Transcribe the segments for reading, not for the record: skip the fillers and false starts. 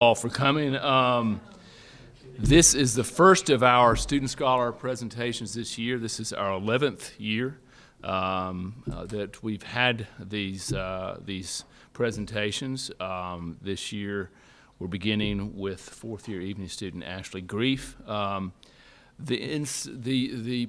All for coming. This is the first of our Student Scholar presentations this year. This is our 11th year that we've had these presentations. This year we're beginning with fourth year evening student Ashley Greaf. The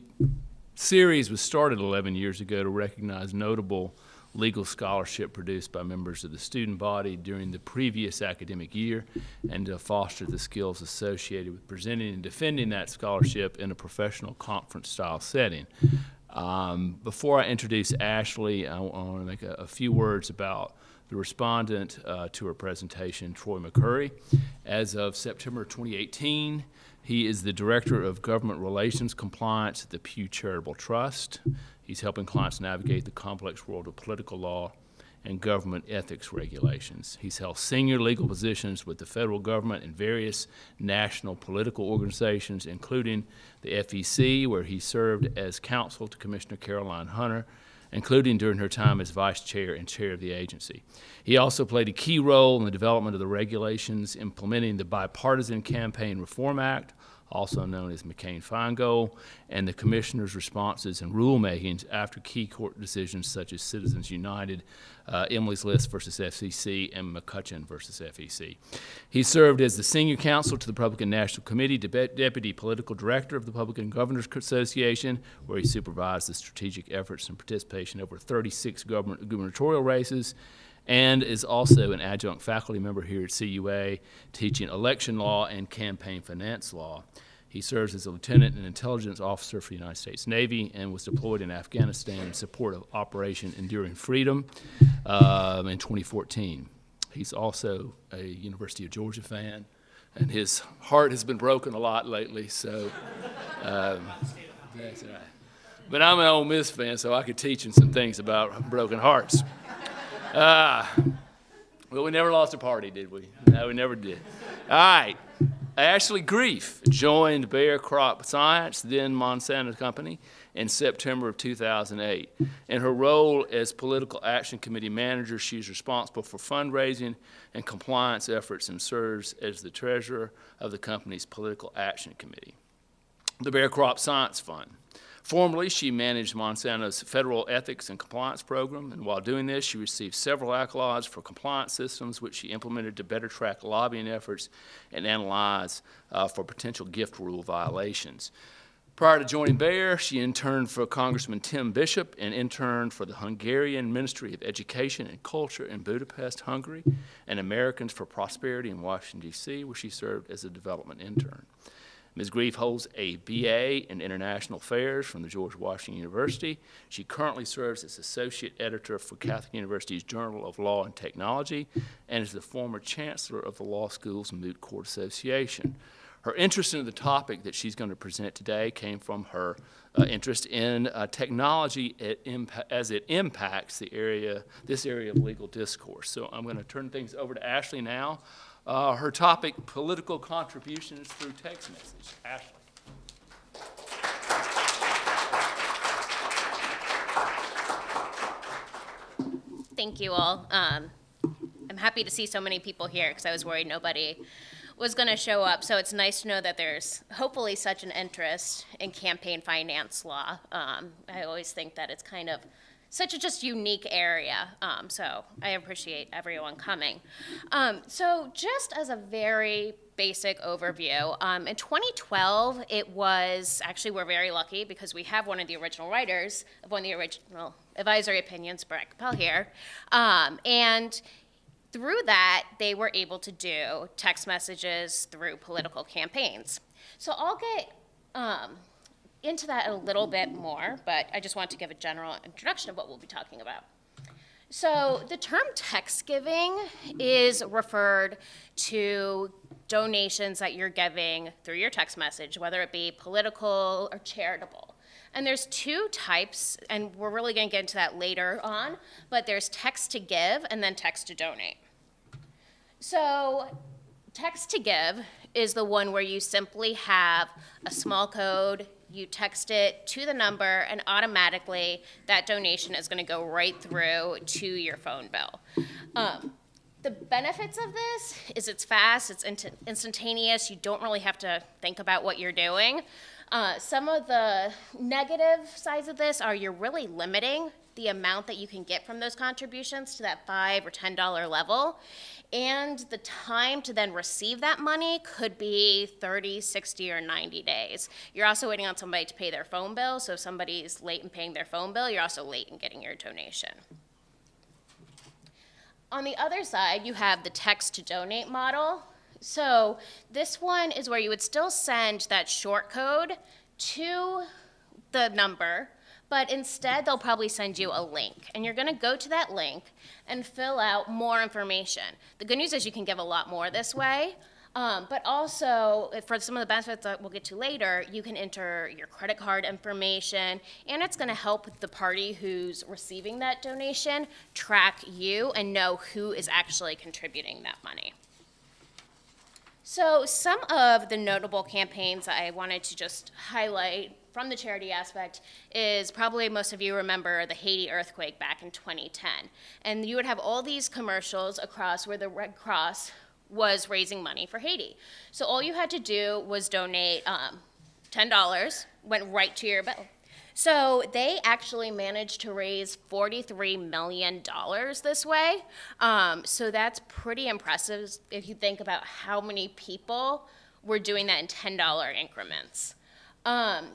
series was started 11 years ago to recognize notable legal scholarship produced by members of the student body during the previous academic year and to foster the skills associated with presenting and defending that scholarship in a professional conference-style setting. Before I introduce Ashley, I want to make a few words about the respondent to her presentation, Troy McCurry. As of September 2018, he is the Director of Government Relations Compliance at the Pew Charitable Trust. He's helping clients navigate the complex world of political law and government ethics regulations. He's held senior legal positions with the federal government and various national political organizations, including the FEC, where he served as counsel to Commissioner Caroline Hunter, including during her time as vice chair and chair of the agency. He also played a key role in the development of the regulations implementing the Bipartisan Campaign Reform Act, also known as McCain-Feingold, and the commissioner's responses and rulemakings after key court decisions such as Citizens United, Emily's List versus FCC, and McCutcheon versus FEC. He served as the senior counsel to the Republican National Committee, deputy political director of the Republican Governors Association, where he supervised the strategic efforts and participation over 36 gubernatorial races, and is also an adjunct faculty member here at CUA, teaching election law and campaign finance law. He serves as a lieutenant and intelligence officer for the United States Navy and was deployed in Afghanistan in support of Operation Enduring Freedom in 2014. He's also a University of Georgia fan, and his heart has been broken a lot lately, so that's right. But I'm an Ole Miss fan, so I could teach him some things about broken hearts. Well, we never lost a party, did we? No, we never did. All right. Ashley Greaf joined Bayer Crop Science, then Monsanto Company, in September of 2008. In her role as Political Action Committee Manager, she's responsible for fundraising and compliance efforts and serves as the treasurer of the company's Political Action Committee. The Bayer Crop Science Fund. Formerly, she managed Monsanto's federal ethics and compliance program, and while doing this, she received several accolades for compliance systems, which she implemented to better track lobbying efforts and analyze for potential gift rule violations. Prior to joining Bayer, she interned for Congressman Tim Bishop and interned for the Hungarian Ministry of Education and Culture in Budapest, Hungary, and Americans for Prosperity in Washington, D.C., where she served as a development intern. Ms. Greaf holds a BA in International Affairs from the George Washington University. She currently serves as Associate Editor for Catholic University's Journal of Law and Technology and is the former Chancellor of the Law School's Moot Court Association. Her interest in the topic that she's going to present today came from her interest in technology as it impacts this area of legal discourse. So I'm going to turn things over to Ashley now. Her topic, political contributions through text message. Ashley. Thank you all. I'm happy to see so many people here because I was worried nobody was going to show up. So it's nice to know that there's hopefully such an interest in campaign finance law. I always think that it's kind of such a just unique area, so I appreciate everyone coming. So just as a very basic overview, in 2012, it was, actually we're very lucky because we have one of the original writers of one of the original advisory opinions, Brett Capel here, and through that, they were able to do text messages through political campaigns. So I'll get into that a little bit more, but I just want to give a general introduction of what we'll be talking about. So the term text giving is referred to donations that you're giving through your text message, whether it be political or charitable. And there's two types, and we're really going to get into that later on, but there's text to give and then text to donate. So text to give is the one where you simply have a small code, you text it to the number, and automatically that donation is going to go right through to your phone bill. The benefits of this is it's fast, it's instantaneous, you don't really have to think about what you're doing. Some of the negative sides of this are you're really limiting the amount that you can get from those contributions to that $5 or $10 level. And the time to then receive that money could be 30, 60, or 90 days. You're also waiting on somebody to pay their phone bill, so if somebody's late in paying their phone bill, you're also late in getting your donation. On the other side, you have the text to donate model. So this one is where you would still send that short code to the number, but instead they'll probably send you a link. And you're gonna go to that link and fill out more information. The good news is you can give a lot more this way, but also for some of the benefits that we'll get to later, you can enter your credit card information, and it's gonna help the party who's receiving that donation track you and know who is actually contributing that money. So some of the notable campaigns I wanted to just highlight from the charity aspect is probably most of you remember the Haiti earthquake back in 2010. And you would have all these commercials across where the Red Cross was raising money for Haiti. So all you had to do was donate $10, went right to your bill. So they actually managed to raise $43 million this way. So that's pretty impressive if you think about how many people were doing that in $10 increments.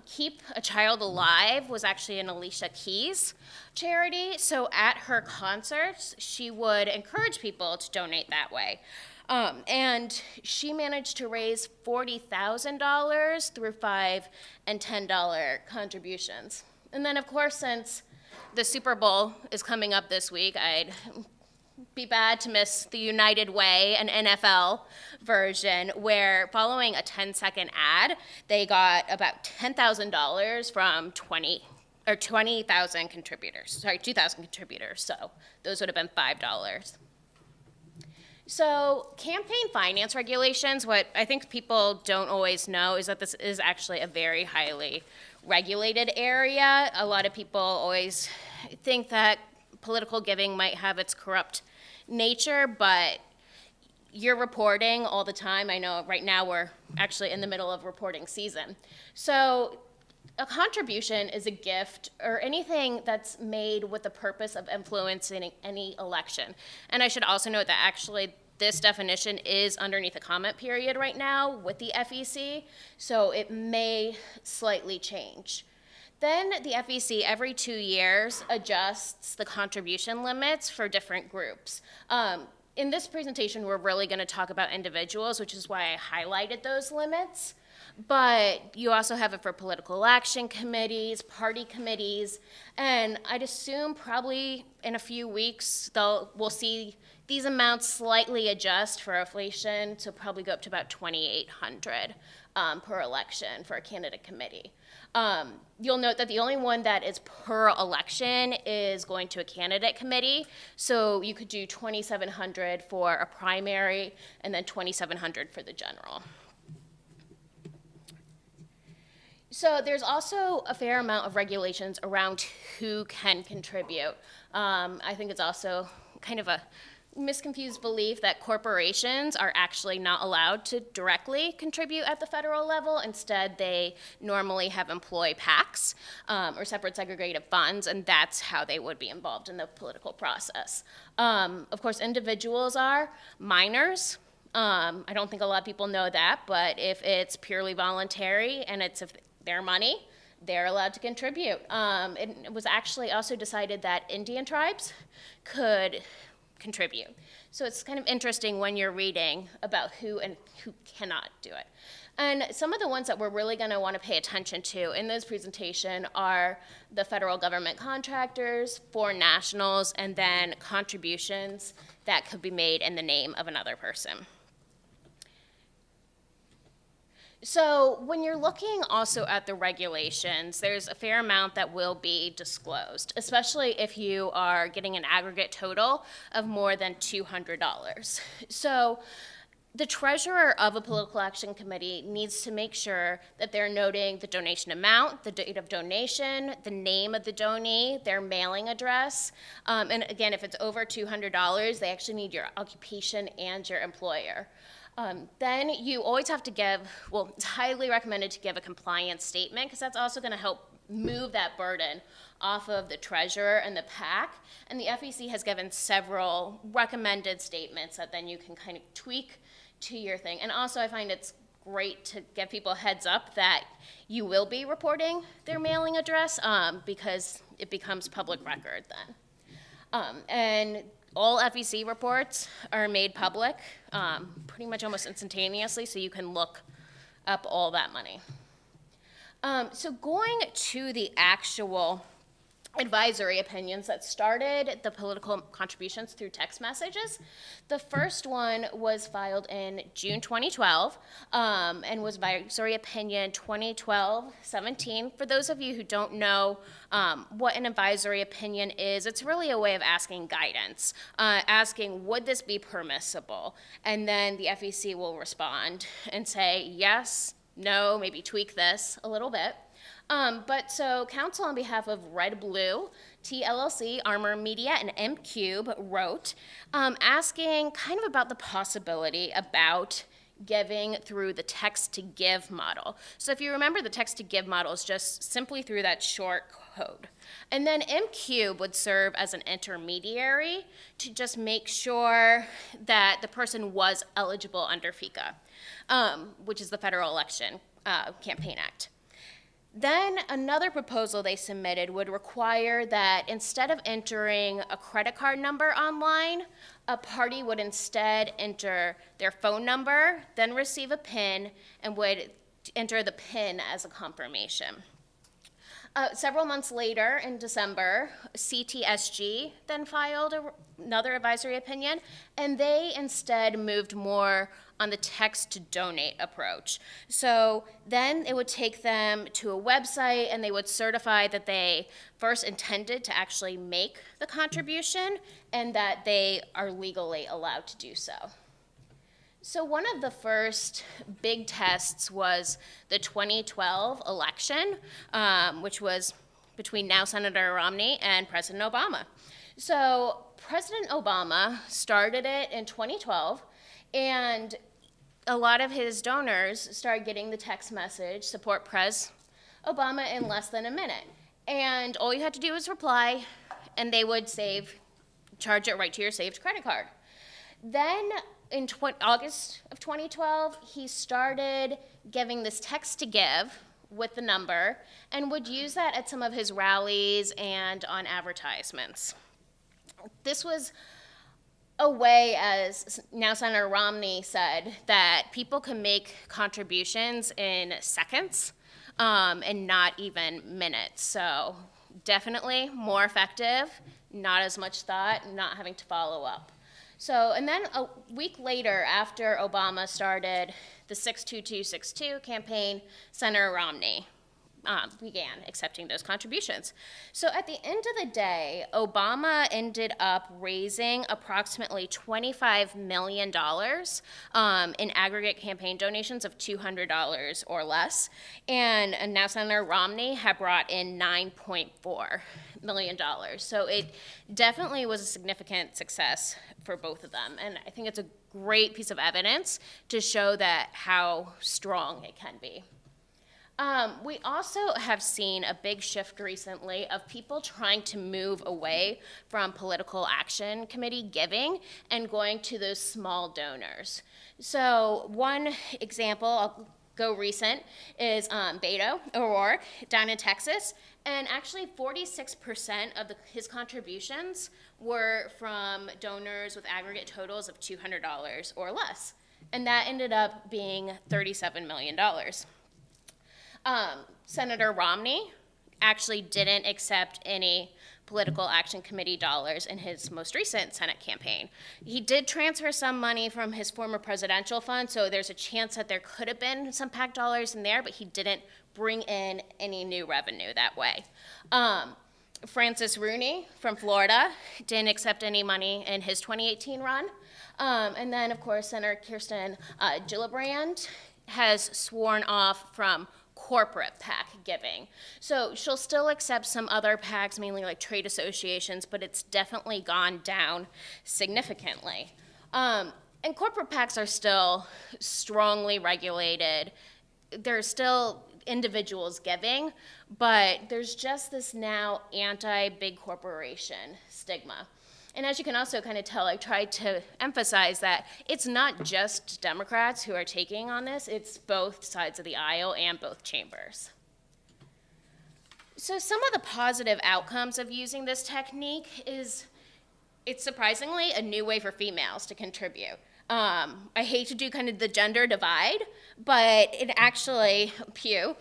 Keep a Child Alive was actually an Alicia Keys charity. So at her concerts, she would encourage people to donate that way. And she managed to raise $40,000 through $5 and $10 contributions. And then, of course, since the Super Bowl is coming up this week, I'd be bad to miss the United Way, an NFL version, where following a 10-second ad, they got about $10,000 from 20,000 contributors. Sorry, 2,000 contributors. So those would have been $5. So campaign finance regulations, what I think people don't always know is that this is actually a very highly regulated area. A lot of people always think that political giving might have its corrupt nature, but you're reporting all the time. I know right now we're actually in the middle of reporting season. So a contribution is a gift or anything that's made with the purpose of influencing any election. And I should also note that actually this definition is underneath a comment period right now with the FEC, so it may slightly change. Then the FEC every 2 years adjusts the contribution limits for different groups. In this presentation, we're really going to talk about individuals, which is why I highlighted those limits. But you also have it for political action committees, party committees, and I'd assume probably in a few weeks we'll see these amounts slightly adjust for inflation to probably go up to about $2,800 per election for a candidate committee. You'll note that the only one that is per election is going to a candidate committee. So you could do $2,700 for a primary and then $2,700 for the general. So there's also a fair amount of regulations around who can contribute. I think it's also kind of a misconfused belief that corporations are actually not allowed to directly contribute at the federal level. Instead, they normally have employee PACs or separate segregated funds, and that's how they would be involved in the political process. Of course, individuals are minors. I don't think a lot of people know that, but if it's purely voluntary and it's their money, they're allowed to contribute. It was actually also decided that Indian tribes could contribute. So it's kind of interesting when you're reading about who and who cannot do it. And some of the ones that we're really going to want to pay attention to in this presentation are the federal government contractors, foreign nationals, and then contributions that could be made in the name of another person. So when you're looking also at the regulations, there's a fair amount that will be disclosed, especially if you are getting an aggregate total of more than $200. So the treasurer of a political action committee needs to make sure that they're noting the donation amount, the date of donation, the name of the donee, their mailing address. And again, if it's over $200, they actually need your occupation and your employer. Then you always have to give, well, it's highly recommended to give a compliance statement, because that's also going to help move that burden off of the treasurer and the PAC. And the FEC has given several recommended statements that then you can kind of tweak to your thing. And also I find it's great to give people a heads up that you will be reporting their mailing address, because it becomes public record then. And all FEC reports are made public pretty much almost instantaneously, so you can look up all that money. So going to the actual advisory opinions that started the political contributions through text messages. The first one was filed in June 2012 and was advisory opinion 2012-17. For those of you who don't know what an advisory opinion is, it's really a way of asking guidance, asking would this be permissible? And then the FEC will respond and say yes, no, maybe tweak this a little bit. But so counsel on behalf of Red Blue, TLLC, Armor Media, and M-Cube wrote asking kind of about the possibility about giving through the text-to-give model. So if you remember, the text-to-give model is just simply through that short code. And then M-Cube would serve as an intermediary to just make sure that the person was eligible under FECA, which is the Federal Election Campaign Act. Then another proposal they submitted would require that instead of entering a credit card number online, a party would instead enter their phone number, then receive a PIN, and would enter the PIN as a confirmation. Several months later, in December, CTSG then filed another advisory opinion, and they instead moved more on the text-to-donate approach. So then it would take them to a website, and they would certify that they first intended to actually make the contribution and that they are legally allowed to do so. So one of the first big tests was the 2012 election, which was between now Senator Romney and President Obama. So President Obama started it in 2012, and a lot of his donors started getting the text message, support Pres Obama, in less than a minute. And all you had to do was reply, and they would charge it right to your saved credit card. Then in August of 2012, he started giving this text to give with the number and would use that at some of his rallies and on advertisements. This was a way, as now Senator Romney said, that people can make contributions in seconds and not even minutes. So definitely more effective, not as much thought, not having to follow up. So, and then a week later, after Obama started the 62262 campaign, Senator Romney began accepting those contributions. So at the end of the day, Obama ended up raising approximately $25 million in aggregate campaign donations of $200 or less. And now Senator Romney had brought in $9.4 million. So it definitely was a significant success for both of them. And I think it's a great piece of evidence to show that how strong it can be. We also have seen a big shift recently of people trying to move away from political action committee giving and going to those small donors. So one example, I'll go recent, is Beto O'Rourke down in Texas. And actually 46% of his contributions were from donors with aggregate totals of $200 or less. And that ended up being $37 million. Senator Romney actually didn't accept any political action committee dollars in his most recent Senate campaign. He did transfer some money from his former presidential fund, so there's a chance that there could have been some PAC dollars in there, but he didn't bring in any new revenue that way. Francis Rooney from Florida didn't accept any money in his 2018 run. And then, of course, Senator Kirsten Gillibrand has sworn off from corporate PAC giving. So she'll still accept some other PACs, mainly like trade associations, but it's definitely gone down significantly. And corporate PACs are still strongly regulated. There's still individuals giving, but there's just this now anti-big corporation stigma. And as you can also kind of tell, I've tried to emphasize that it's not just Democrats who are taking on this, it's both sides of the aisle and both chambers. So some of the positive outcomes of using this technique is it's surprisingly a new way for females to contribute. I hate to do kind of the gender divide, but it actually, Pew,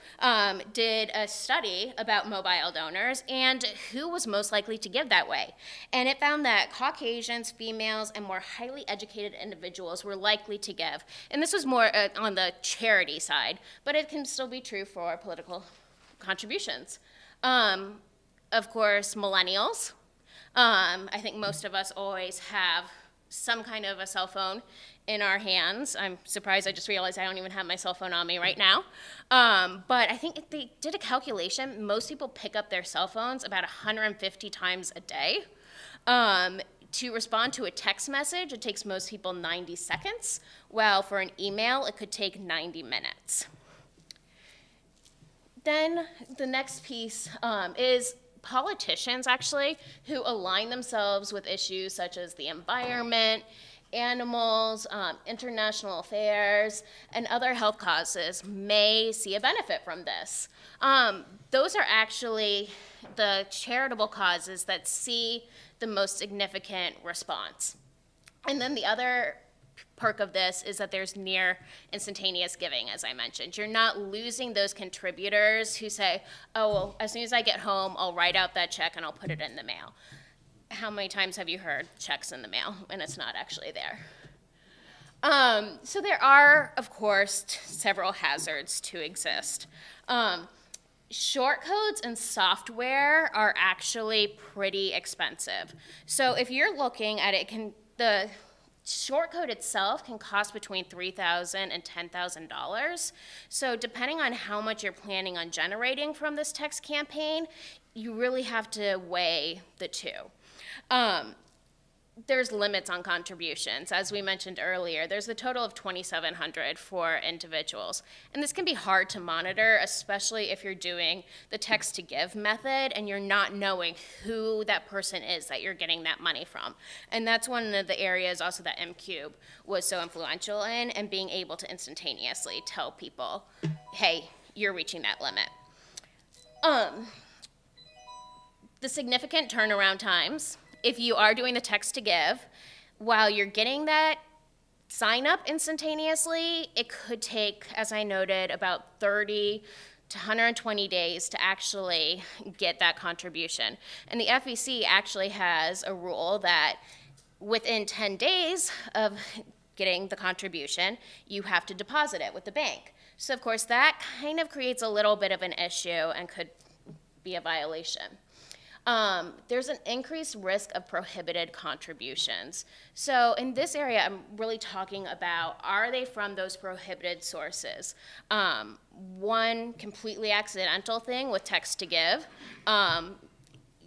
did a study about mobile donors and who was most likely to give that way. And it found that Caucasians, females, and more highly educated individuals were likely to give. And this was more on the charity side, but it can still be true for political contributions. Of course, millennials. I think most of us always have some kind of a cell phone in our hands. I'm surprised, I just realized I don't even have my cell phone on me right now. But I think if they did a calculation, most people pick up their cell phones about 150 times a day. To respond to a text message, it takes most people 90 seconds, while for an email, it could take 90 minutes. Then the next piece is politicians, actually, who align themselves with issues such as the environment, animals, international affairs, and other health causes may see a benefit from this. Those are actually the charitable causes that see the most significant response. And then the other perk of this is that there's near instantaneous giving, as I mentioned. You're not losing those contributors who say, oh, well, as soon as I get home, I'll write out that check and I'll put it in the mail. How many times have you heard checks in the mail and it's not actually there? So there are, of course, several hazards to exist. Short codes and software are actually pretty expensive. So if you're looking at it, the short code itself can cost between $3,000 and $10,000. So depending on how much you're planning on generating from this text campaign, you really have to weigh the two. There's limits on contributions. As we mentioned earlier, there's a total of 2,700 for individuals. And this can be hard to monitor, especially if you're doing the text to give method and you're not knowing who that person is that you're getting that money from. And that's one of the areas also that MCube was so influential in, and being able to instantaneously tell people, hey, you're reaching that limit. The significant turnaround times, if you are doing the text to give, while you're getting that sign up instantaneously, it could take, as I noted, about 30 to 120 days to actually get that contribution. And the FEC actually has a rule that within 10 days of getting the contribution, you have to deposit it with the bank. So of course that kind of creates a little bit of an issue and could be a violation. There's an increased risk of prohibited contributions. So in this area, I'm really talking about, are they from those prohibited sources? One completely accidental thing with text to give,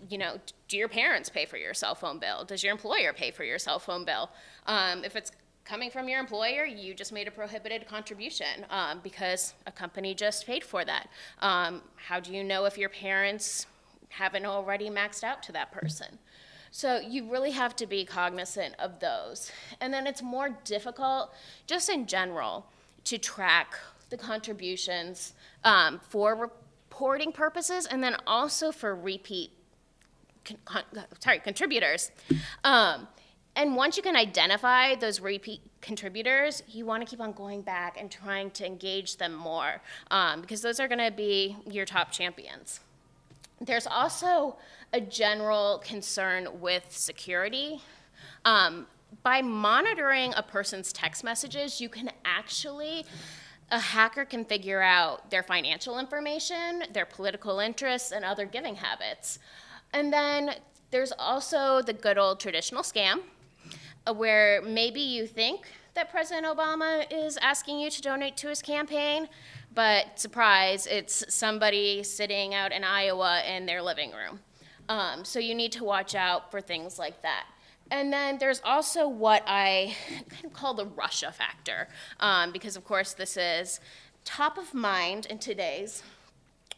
do your parents pay for your cell phone bill? Does your employer pay for your cell phone bill? If it's coming from your employer, you just made a prohibited contribution because a company just paid for that. How do you know if your parents haven't already maxed out to that person? So you really have to be cognizant of those. And then it's more difficult, just in general, to track the contributions for reporting purposes, and then also for repeat contributors. And once you can identify those repeat contributors, you want to keep on going back and trying to engage them more, because those are going to be your top champions. There's also a general concern with security. By monitoring a person's text messages, you can actually, a hacker can figure out their financial information, their political interests, and other giving habits. And then there's also the good old traditional scam. where maybe you think that President Obama is asking you to donate to his campaign, but surprise, it's somebody sitting out in Iowa in their living room. So you need to watch out for things like that. And then there's also what I kind of call the Russia factor, because of course this is top of mind in today's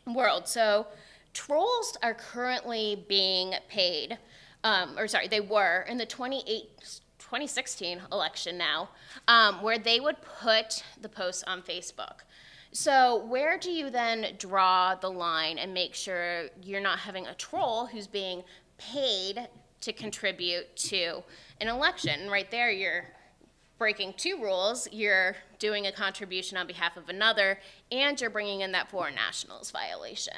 world. So trolls are currently being paid, they were in the 2016 election now, where they would put the posts on Facebook. So where do you then draw the line and make sure you're not having a troll who's being paid to contribute to an election? And right there, you're breaking two rules. You're doing a contribution on behalf of another, and you're bringing in that foreign nationals violation.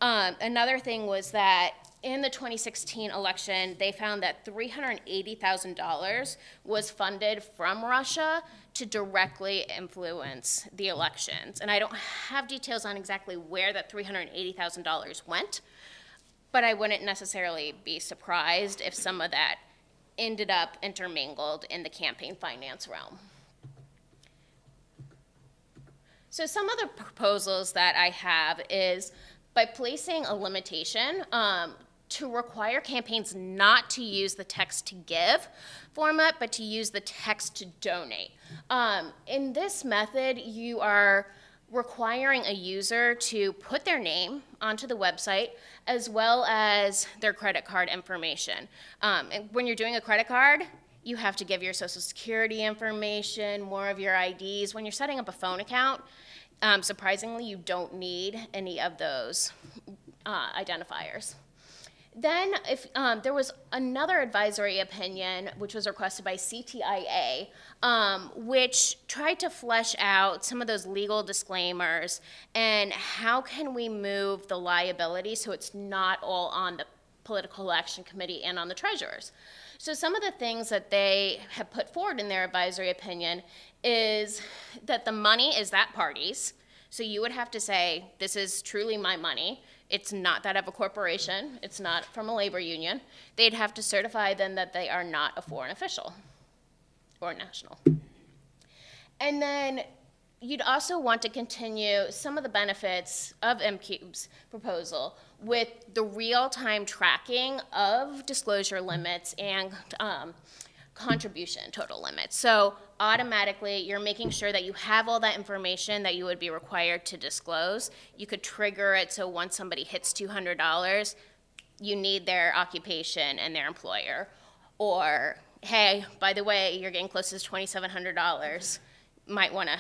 Another thing was that in the 2016 election, they found that $380,000 was funded from Russia to directly influence the elections. And I don't have details on exactly where that $380,000 went, but I wouldn't necessarily be surprised if some of that ended up intermingled in the campaign finance realm. So some of the proposals that I have is by placing a limitation to require campaigns not to use the text to give format, but to use the text to donate. In this method, you are requiring a user to put their name onto the website as well as their credit card information. And when you're doing a credit card, you have to give your social security information, more of your IDs. When you're setting up a phone account, surprisingly, you don't need any of those identifiers. Then if there was another advisory opinion, which was requested by CTIA, which tried to flesh out some of those legal disclaimers and how can we move the liability so it's not all on the Political Action Committee and on the treasurers. So some of the things that they have put forward in their advisory opinion is that the money is that party's. So you would have to say, this is truly my money. It's not that of a corporation. It's not from a labor union. They'd have to certify then that they are not a foreign official or national. And then you'd also want to continue some of the benefits of MCube's proposal with the real-time tracking of disclosure limits and contribution total limits. So automatically, you're making sure that you have all that information that you would be required to disclose. You could trigger it so once somebody hits $200, you need their occupation and their employer. Or, hey, by the way, you're getting close to $2,700, might want to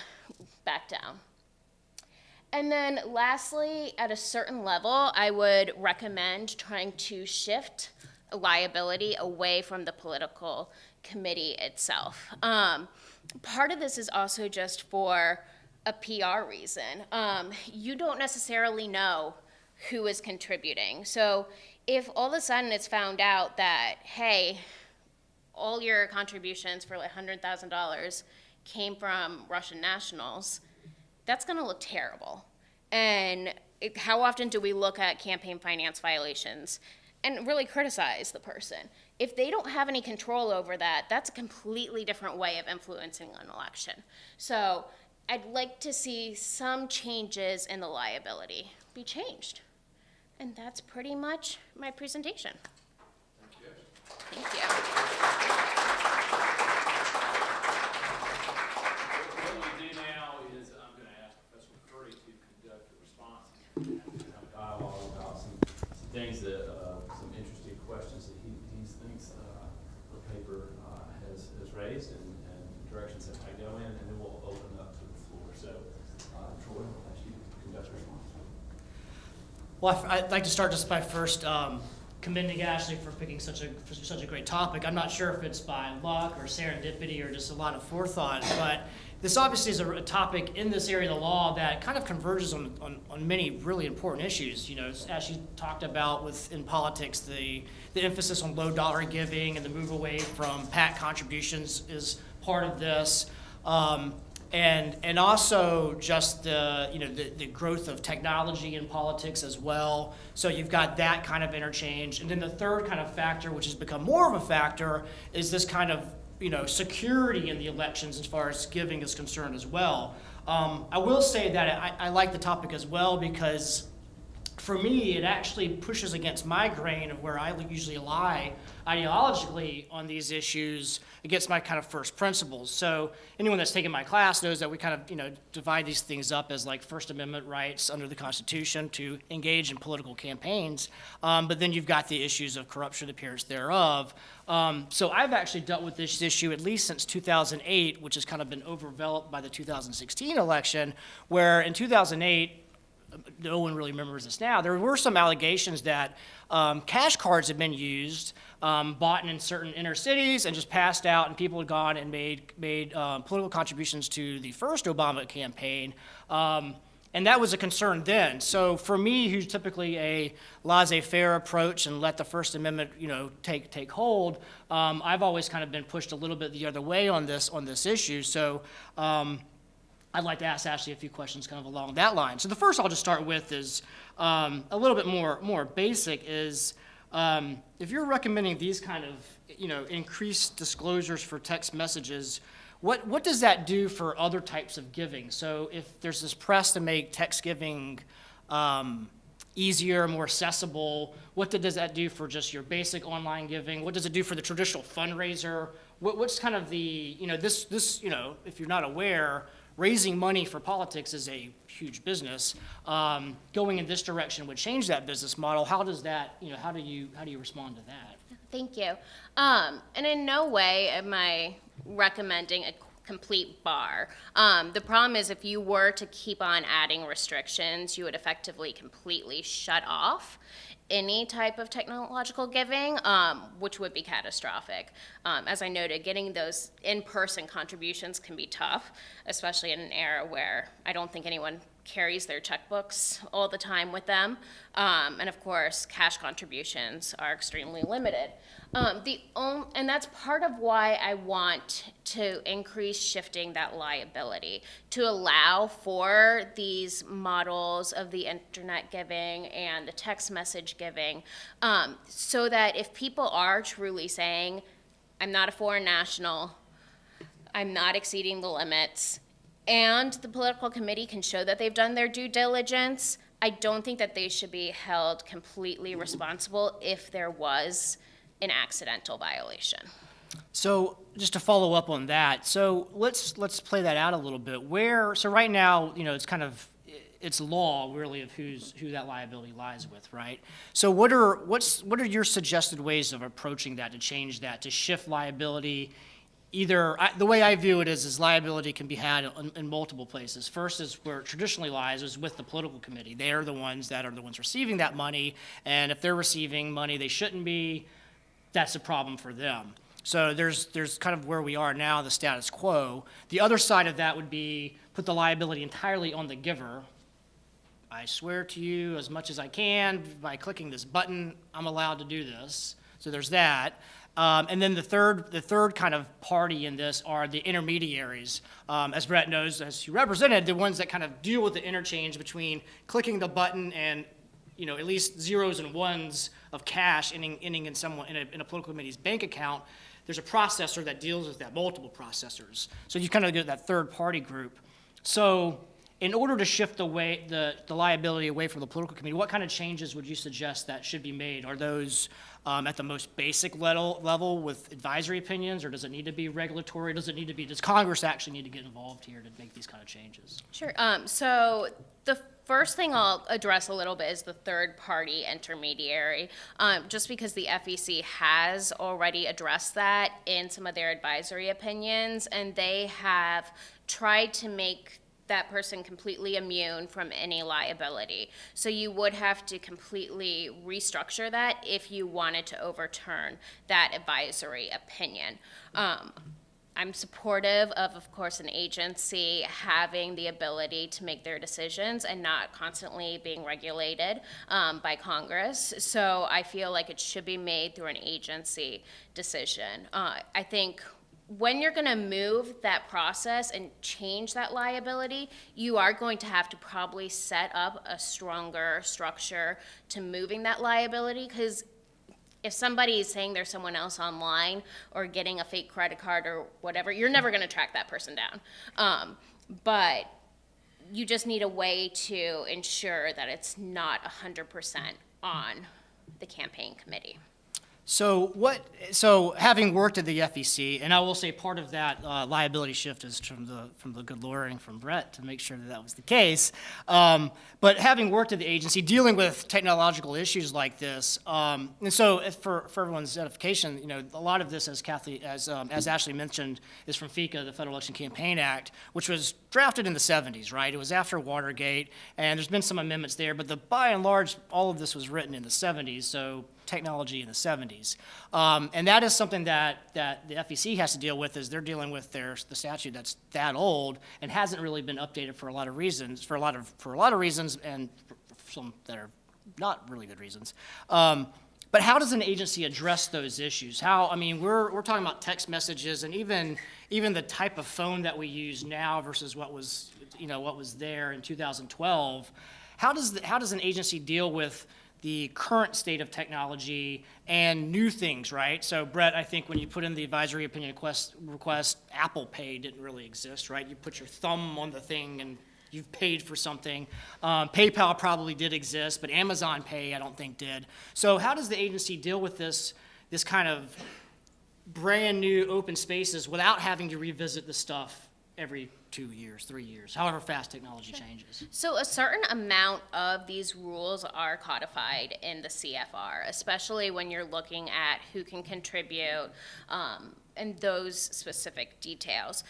back down. And then lastly, at a certain level, I would recommend trying to shift liability away from the political committee itself. Part of this is also just for a PR reason. You don't necessarily know who is contributing. So if all of a sudden it's found out that, hey, all your contributions for like $100,000 came from Russian nationals, that's gonna look terrible. And how often do we look at campaign finance violations and really criticize the person? If they don't have any control over that, that's a completely different way of influencing an election. So I'd like to see some changes in the liability be changed. And that's pretty much my presentation. Thank you. What we'll do now is I'm going to ask Professor McCurry to conduct a response and have a dialogue about some things that, some interesting questions that he thinks the paper has raised and directions that might go in, and then we'll open up to the floor. So, Troy, I'll let you conduct a response. Well, I'd like to start just by first commending Ashley for picking such a great topic. I'm not sure if it's by luck or serendipity or just a lot of forethought, but this obviously is a topic in this area of the law that kind of converges on many really important issues. You know, as you talked about in politics, the emphasis on low dollar giving and the move away from PAC contributions is part of this. And also just the growth of technology in politics as well. So you've got that kind of interchange. And then the third kind of factor, which has become more of a factor, is this kind of security in the elections as far as giving is concerned as well. I will say that I like the topic as well because for me, it actually pushes against my grain of where I usually lie ideologically on these issues against my kind of first principles. So anyone that's taken my class knows that we kind of, divide these things up as like First Amendment rights under the Constitution to engage in political campaigns. But then you've got the issues of corruption, appearance thereof. So I've actually dealt with this issue at least since 2008, which has kind of been overdeveloped by the 2016 election, where in 2008, no one really remembers this now, there were some allegations that cash cards had been used, bought in certain inner cities and just passed out, and people had gone and made political contributions to the first Obama campaign. And that was a concern then. So for me, who's typically a laissez-faire approach and let the First Amendment, take hold, I've always kind of been pushed a little bit the other way on this issue. So I'd like to ask Ashley a few questions kind of along that line. So the first I'll just start with is a little bit more basic is if you're recommending these kind of, increased disclosures for text messages, what does that do for other types of giving? So if there's this press to make text giving easier, more accessible, what does that do for just your basic online giving? What does it do for the traditional fundraiser? What's kind of the, this, if you're not aware, raising money for politics is a huge business. Going in this direction would change that business model. How does that, how do you respond to that? Thank you. And in no way am I recommending a complete bar. The problem is if you were to keep on adding restrictions, you would effectively completely shut off any type of technological giving, which would be catastrophic. As I noted, getting those in-person contributions can be tough, especially in an era where I don't think anyone carries their checkbooks all the time with them. And of course, cash contributions are extremely limited. And that's part of why I want to increase shifting that liability, to allow for these models of the internet giving and the text message giving, so that if people are truly saying, I'm not a foreign national, I'm not exceeding the limits, and the political committee can show that they've done their due diligence, I don't think that they should be held completely responsible if there was an accidental violation. So just to follow up on that, so let's play that out a little bit. So right now, it's law really of who that liability lies with, right? So what are your suggested ways of approaching that, to change that, to shift liability? The way I view it is liability can be had in multiple places. First is where it traditionally lies, is with the political committee. They are the ones receiving that money, and if they're receiving money they shouldn't be, that's a problem for them. So there's kind of where we are now, the status quo. The other side of that would be put the liability entirely on the giver. I swear to you as much as I can, by clicking this button, I'm allowed to do this. So there's that. And then the third kind of party in this are the intermediaries. As Brett knows, as he represented, the ones that kind of deal with the interchange between clicking the button and at least zeros and ones of cash ending in in a political committee's bank account. There's a processor that deals with that, multiple processors. So you kind of get that third party group. So in order to shift the liability away from the political committee, what kind of changes would you suggest that should be made? Are those at the most basic level with advisory opinions, or does it need to be regulatory? Does Congress actually need to get involved here to make these kind of changes? Sure. So the first thing I'll address a little bit is the third-party intermediary, just because the FEC has already addressed that in some of their advisory opinions, and they have tried to make that person completely immune from any liability. So you would have to completely restructure that if you wanted to overturn that advisory opinion. I'm supportive of course, an agency having the ability to make their decisions and not constantly being regulated by Congress. So I feel like it should be made through an agency decision. I think when you're going to move that process and change that liability, you are going to have to probably set up a stronger structure to moving that liability, because if somebody's saying there's someone else online or getting a fake credit card or whatever, you're never going to track that person down. But you just need a way to ensure that it's not 100% on the campaign committee. So having worked at the FEC, and I will say part of that liability shift is from the good lawyering from Brett to make sure that was the case. But having worked at the agency, dealing with technological issues like this, and so for everyone's edification, a lot of this, as Ashley mentioned, is from FECA, the Federal Election Campaign Act, which was drafted in the 70s, right? It was after Watergate, and there's been some amendments there, but by and large, all of this was written in the 70s, so technology in the 70s. And that is something that the FEC has to deal with, is they're dealing with the statute that's that old and hasn't really been updated for a lot of reasons, and for some that are not really good reasons. But how does an agency address those issues? We're talking about text messages, and even the type of phone that we use now versus what was there in 2012. How does an agency deal with the current state of technology and new things, right? So Brett, I think when you put in the advisory opinion request, Apple Pay didn't really exist, right? You put your thumb on the thing and you've paid for something. PayPal probably did exist, but Amazon Pay I don't think did. So how does the agency deal with this kind of brand new open spaces without having to revisit the stuff every 2 years, 3 years, however fast technology changes? So a certain amount of these rules are codified in the CFR, especially when you're looking at who can contribute and those specific details.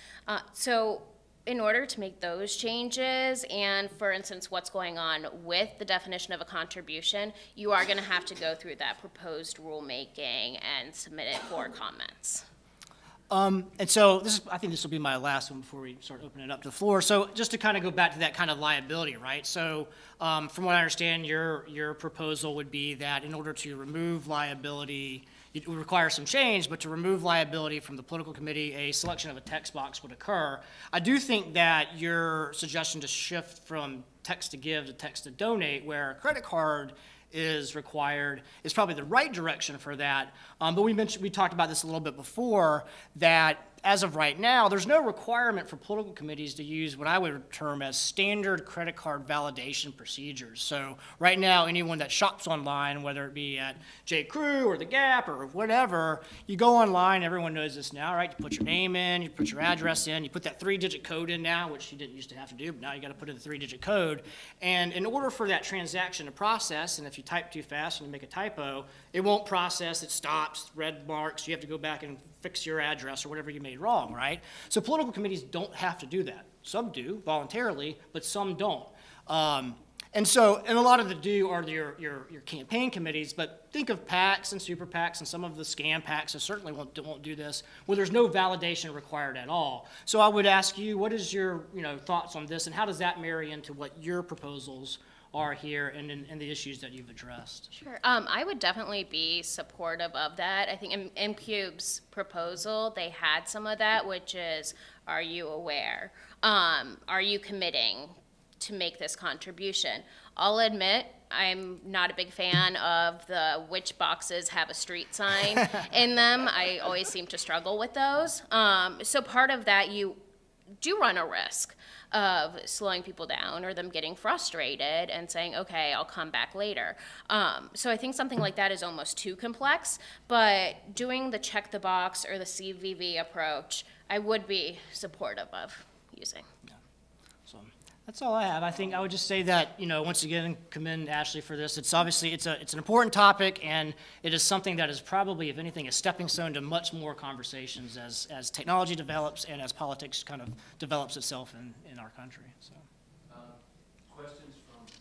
So in order to make those changes, and for instance, what's going on with the definition of a contribution, you are going to have to go through that proposed rulemaking and submit it for comments. And so I think this will be my last one before we start opening it up to the floor. So just to kind of go back to that kind of liability, right? So from what I understand, your proposal would be that in order to remove liability, it would require some change, but to remove liability from the political committee, a selection of a text box would occur. I do think that your suggestion to shift from text to give to text to donate, where a credit card is required, is probably the right direction for that. But we talked about this a little bit before, that as of right now, there's no requirement for political committees to use what I would term as standard credit card validation procedures. So right now, anyone that shops online, whether it be at J. Crew or The Gap or whatever, you go online, everyone knows this now, right? You put your name in, you put your address in, you put that 3-digit code in now, which you didn't used to have to do, but now you got to put in the 3-digit code. And in order for that transaction to process, and if you type too fast and you make a typo, it won't process, it stops, red marks, you have to go back and fix your address or whatever you made wrong, right? So political committees don't have to do that. Some do voluntarily, but some don't. And a lot of the do are your campaign committees, but think of PACs and super PACs and some of the scam PACs that certainly won't do this, where there's no validation required at all. So I would ask you, what is your thoughts on this, and how does that marry into what your proposals are here and the issues that you've addressed? Sure. I would definitely be supportive of that. I think in MCube's proposal, they had some of that, which is, are you aware? Are you committing to make this contribution? I'll admit, I'm not a big fan of the which boxes have a street sign in them. I always seem to struggle with those. So part of that, you do run a risk of slowing people down or them getting frustrated and saying, okay, I'll come back later. So I think something like that is almost too complex, but doing the check the box or the CVV approach, I would be supportive of using. Yeah. So that's all I have. I think I would just say that, once again, commend Ashley for this. It's obviously, it's an important topic, and it is something that is probably, if anything, a stepping stone to much more conversations as technology develops and as politics kind of develops itself in our country. So. Questions from the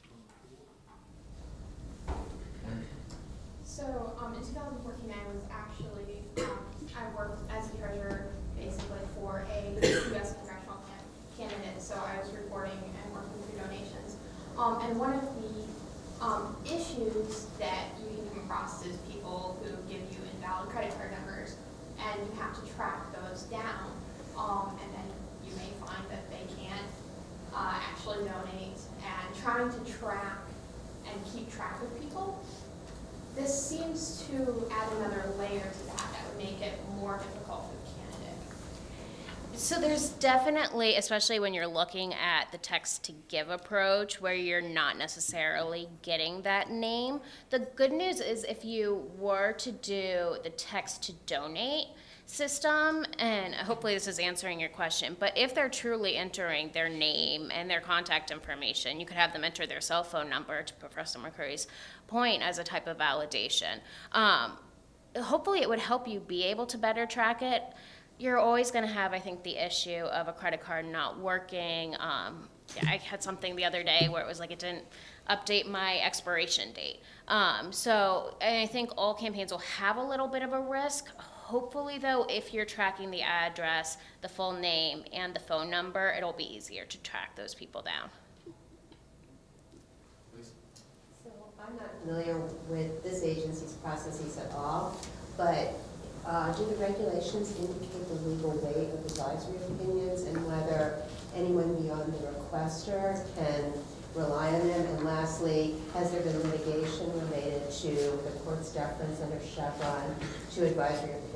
floor? So in 2014, I was actually, I worked as a treasurer basically for a U.S. congressional candidate, so I was reporting and working through donations. And one of the issues that you can come across is people who give you invalid credit card numbers, and you have to track those down, and then you may find that they can't actually donate, and trying to track and keep track of people this seems to add another layer to that would make it more difficult for the candidate. So there's definitely, especially when you're looking at the text to give approach, where you're not necessarily getting that name. The good news is if you were to do the text to donate system, and hopefully this is answering your question, but if they're truly entering their name and their contact information, you could have them enter their cell phone number, to Professor McCurry's point, as a type of validation. Hopefully it would help you be able to better track it. You're always going to have, I think, the issue of a credit card not working. I had something the other day where it was like it didn't update my expiration date. So and I think all campaigns will have a little bit of a risk. Hopefully, though, if you're tracking the address, the full name, and the phone number, it'll be easier to track those people down. So I'm not familiar with this agency's processes at all, but do the regulations indicate the legal weight of advisory opinions and whether anyone beyond the requester can rely on them? And lastly, has there been litigation related to the court's deference under Chevron to advisory opinions?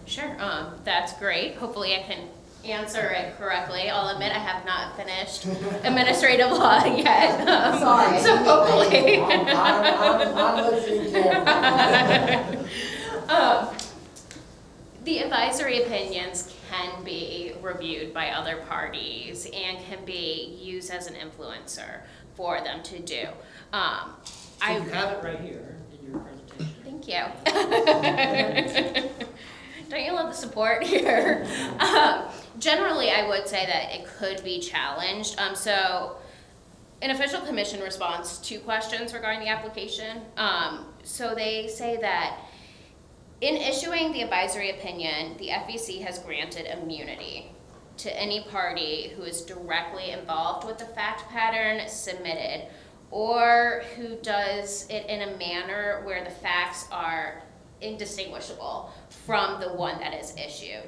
Sure, that's great. Hopefully I can answer it correctly. I'll admit I have not finished administrative law yet. Sorry. So hopefully. I'm listening carefully. The advisory opinions can be reviewed by other parties and can be used as an influencer for them to do. So you have it right here in your presentation. Thank you. Don't you love the support here? Generally, I would say that it could be challenged. So an official commission responds to questions regarding the application. So they say that in issuing the advisory opinion, the FEC has granted immunity to any party who is directly involved with the fact pattern submitted, or who does it in a manner where the facts are indistinguishable from the one that is issued.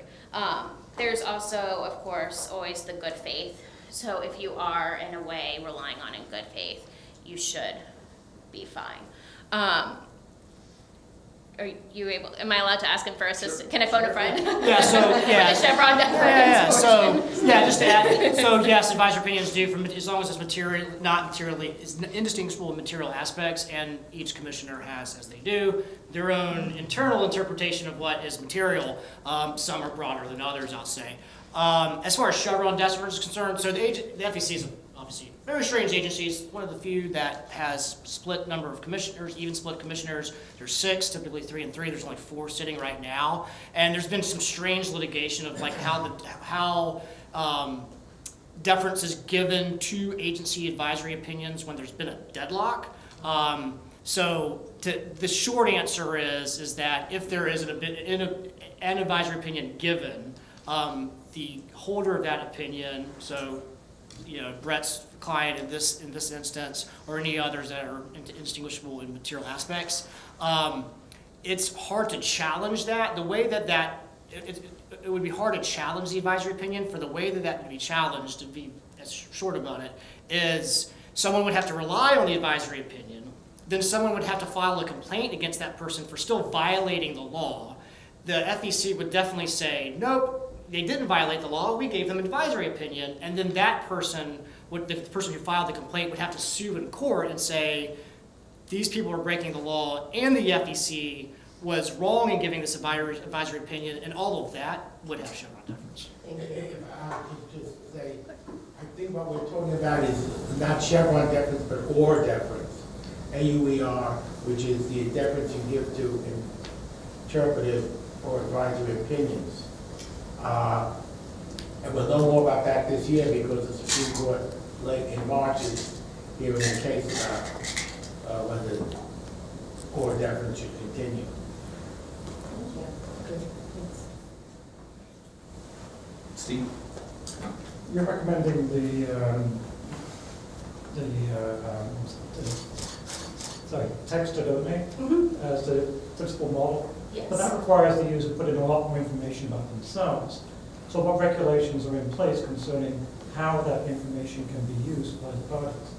There's also, of course, always the good faith. So if you are, in a way, relying on in good faith, you should be fine. Are you able, am I allowed to ask him for assistance? Can I phone a friend? Yeah, so, yeah. For the Chevron deference portion. Just to add, so yes, advisory opinions do, as long as it's material, not materially, is indistinguishable in material aspects, and each commissioner has, as they do, their own internal interpretation of what is material. Some are broader than others, I'll say. As far as Chevron deference is concerned, so the FEC is obviously a very strange agency. It's one of the few that has split number of commissioners, even split commissioners. There's 6, typically 3 and 3. There's only 4 sitting right now. And there's been some strange litigation of like how deference is given to agency advisory opinions when there's been a deadlock. The short answer is that if there is an advisory opinion given, the holder of that opinion, so Brett's client in this instance, or any others that are indistinguishable in material aspects, it's hard to challenge that. The way that it would be hard to challenge the advisory opinion. For the way that would be challenged, to be as short about it, is someone would have to rely on the advisory opinion, then someone would have to file a complaint against that person for still violating the law. The FEC would definitely say, nope, they didn't violate the law, we gave them an advisory opinion, and then that person, the person who filed the complaint would have to sue in court and say, these people are breaking the law, and the FEC was wrong in giving this advisory opinion, and all of that would have Chevron deference. Thank you. If I could just say, I think what we're talking about is not Chevron deference, but OR deference. AUER, which is the deference you give to interpretive or advisory opinions. And we'll know more about that this year because the Supreme Court late in March is hearing a case about whether OR deference should continue. Thank you. Good. Thanks. Steve? You're recommending text to donate as the principal model, Yes. but that requires the user to put in a lot more information about themselves. So what regulations are in place concerning how that information can be used by the parties?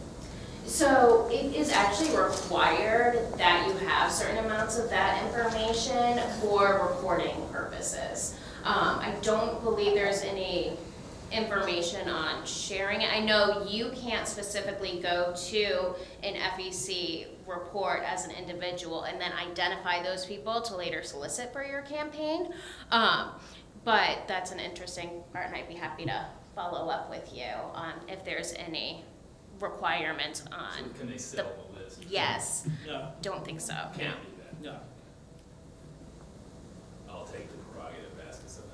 So it is actually required that you have certain amounts of that information for reporting purposes. I don't believe there's any information on sharing it. I know you can't specifically go to an FEC report as an individual and then identify those people to later solicit for your campaign. But that's an interesting part, and I'd be happy to follow up with you on if there's any requirements on. Can they sell the list? Yes, No, don't think so. Can't do that. no. I'll take the prerogative of asking something.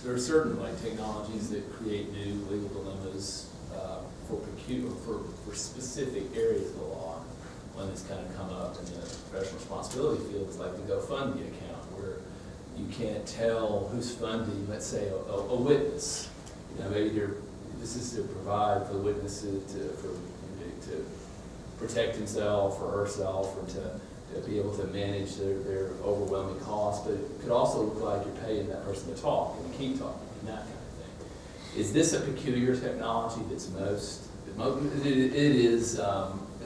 There are certain like technologies that create new legal dilemmas for specific areas of the law. One that's kind of come up in the professional responsibility field is like the GoFundMe account, where you can't tell who's funding, let's say, a witness. Maybe this is to provide for the witness to protect himself or herself, or to be able to manage their overwhelming costs, but it could also look like you're paying that person to talk and keep talking and that kind of thing. Is this a peculiar technology that's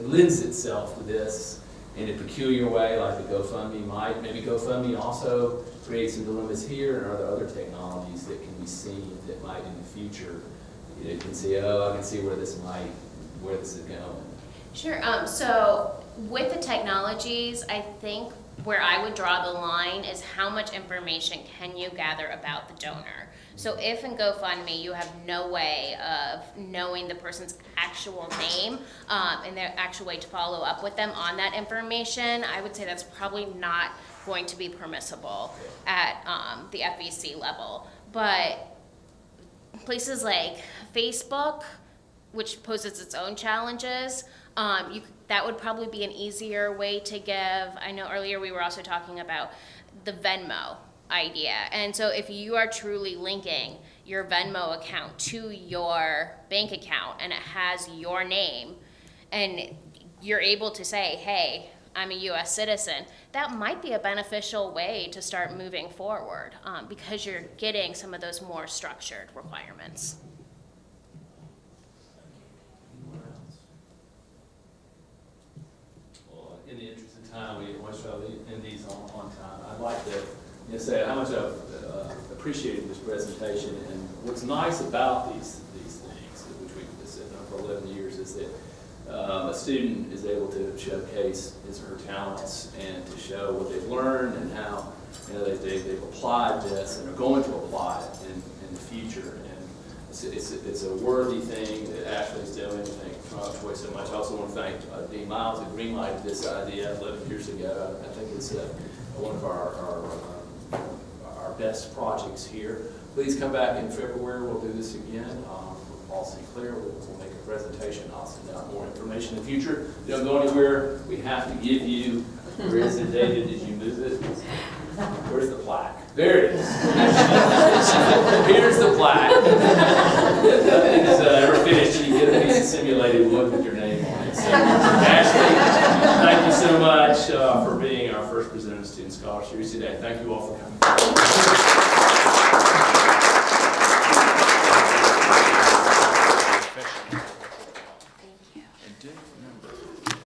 it lends itself to this in a peculiar way, like the GoFundMe might? Maybe GoFundMe also creates some dilemmas here, and are there other technologies that can be seen that might in the future, you can see, I can see where this is going. Sure. So with the technologies, I think where I would draw the line is how much information can you gather about the donor. So if in GoFundMe you have no way of knowing the person's actual name and their actual way to follow up with them on that information, I would say that's probably not going to be permissible at the FEC level. But places like Facebook, which poses its own challenges, that would probably be an easier way to give. I know earlier we were also talking about the Venmo idea. And so if you are truly linking your Venmo account to your bank account and it has your name, and you're able to say, hey, I'm a US citizen, that might be a beneficial way to start moving forward because you're getting some of those more structured requirements. In the interest of time, we always try to end these on time. I'd like to say how much I've appreciated this presentation, and what's nice about these things, which we've been sitting on for 11 years, is that a student is able to showcase his or her talents and to show what they've learned and how they've applied this and are going to apply it in the future. And it's a worthy thing that Ashley's doing. Thank Troy so much. I also want to thank Dean Miles who greenlighted this idea 11 years ago. I think it's one of our best projects here. Please come back in February. We'll do this again. With Paul Sinclair, we'll make a presentation. I'll send out more information in the future. Don't go anywhere. We have to give you. Where is it, David? Did you move it? Where's the plaque? There it is. Here's the plaque. Nothing is ever finished. You get a piece of simulated wood with your name on it. So, Ashley, thank you so much for being our first presenter of Student Scholar Series today. Thank you all for coming.